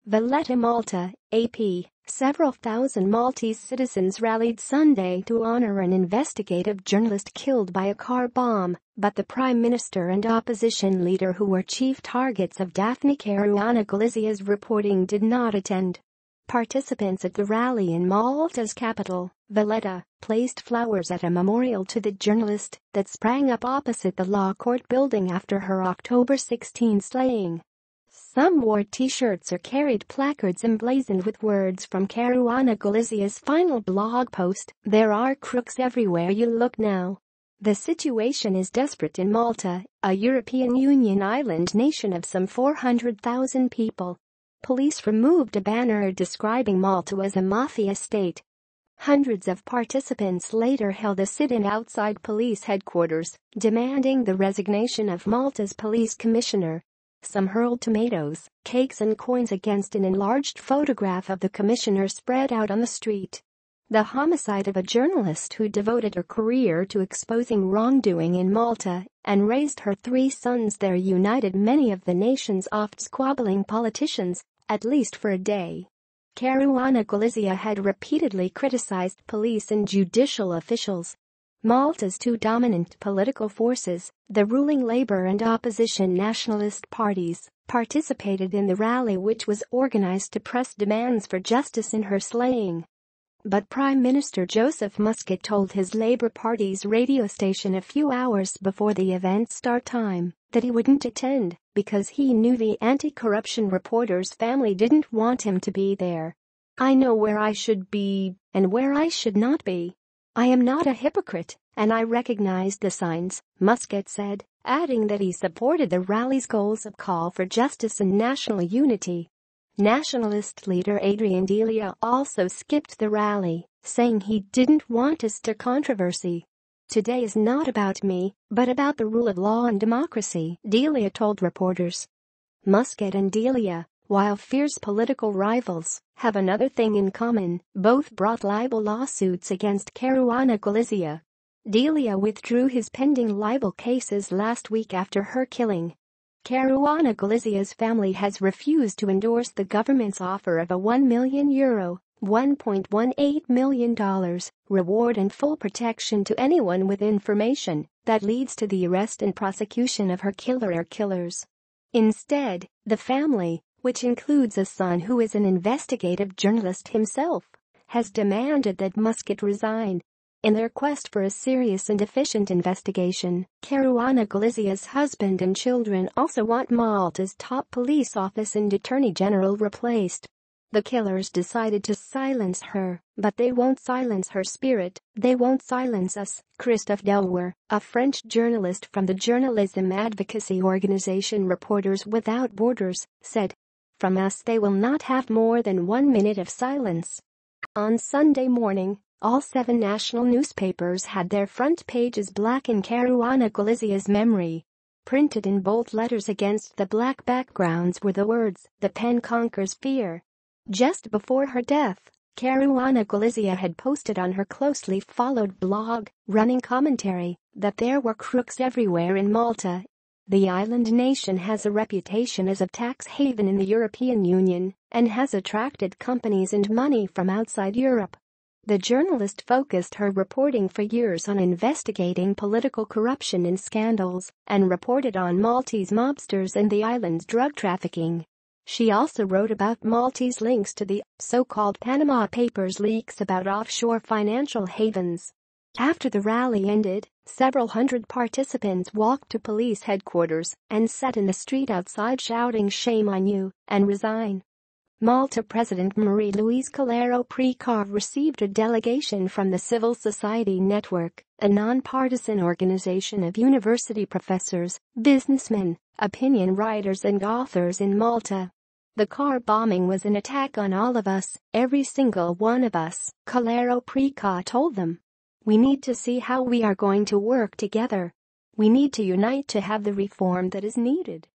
Valletta, Malta, AP. Several thousand Maltese citizens rallied Sunday to honor an investigative journalist killed by a car bomb, but the Prime Minister and opposition leader, who were chief targets of Daphne Caruana Galizia's reporting, did not attend. Participants at the rally in Malta's capital, Valletta, placed flowers at a memorial to the journalist that sprang up opposite the Law Court building after her October 16 slaying. Some wore t-shirts or carried placards emblazoned with words from Caruana Galizia's final blog post, "There are crooks everywhere you look now." The situation is desperate in Malta, a European Union island nation of some 400,000 people. Police removed a banner describing Malta as a mafia state. Hundreds of participants later held a sit-in outside police headquarters, demanding the resignation of Malta's police commissioner. Some hurled tomatoes, cakes and coins against an enlarged photograph of the commissioner spread out on the street. The homicide of a journalist who devoted her career to exposing wrongdoing in Malta and raised her 3 sons there united many of the nation's oft-squabbling politicians, at least for a day. Caruana Galizia had repeatedly criticized police and judicial officials. Malta's 2 dominant political forces, the ruling Labour and opposition nationalist parties, participated in the rally, which was organized to press demands for justice in her slaying. But Prime Minister Joseph Muscat told his Labour Party's radio station a few hours before the event's start time that he wouldn't attend because he knew the anti-corruption reporter's family didn't want him to be there. "I know where I should be and where I should not be. I am not a hypocrite, and I recognize the signs," Muscat said, adding that he supported the rally's goals of call for justice and national unity. Nationalist leader Adrian Delia also skipped the rally, saying he didn't want to stir controversy. "Today is not about me, but about the rule of law and democracy," Delia told reporters. Muscat and Delia, while fierce political rivals, have another thing in common: both brought libel lawsuits against Caruana Galizia. Delia withdrew his pending libel cases last week after her killing. Caruana Galizia's family has refused to endorse the government's offer of a €1 million $1.18 million reward and full protection to anyone with information that leads to the arrest and prosecution of her killer or killers. Instead, the family, which includes a son who is an investigative journalist himself, has demanded that Muscat resign. In their quest for a serious and efficient investigation, Caruana Galizia's husband and children also want Malta's top police office and attorney general replaced. The killers decided to silence her, but they won't silence her spirit. "They won't silence us," Christophe Delwer, a French journalist from the journalism advocacy organization Reporters Without Borders, said. "From us they will not have more than 1 minute of silence." On Sunday morning, all 7 national newspapers had their front pages black in Caruana Galizia's memory. Printed in bold letters against the black backgrounds were the words, "The pen conquers fear." Just before her death, Caruana Galizia had posted on her closely followed blog, running commentary, that there were crooks everywhere in Malta. The island nation has a reputation as a tax haven in the European Union and has attracted companies and money from outside Europe. The journalist focused her reporting for years on investigating political corruption and scandals and reported on Maltese mobsters and the island's drug trafficking. She also wrote about Maltese links to the so-called Panama Papers leaks about offshore financial havens. After the rally ended, several hundred participants walked to police headquarters and sat in the street outside shouting "Shame on you" and "Resign." Malta President Marie-Louise Calero-Precar received a delegation from the Civil Society Network, a non-partisan organization of university professors, businessmen, opinion writers and authors in Malta. "The car bombing was an attack on all of us, every single one of us," Calero-Precar told them. "We need to see how we are going to work together. We need to unite to have the reform that is needed."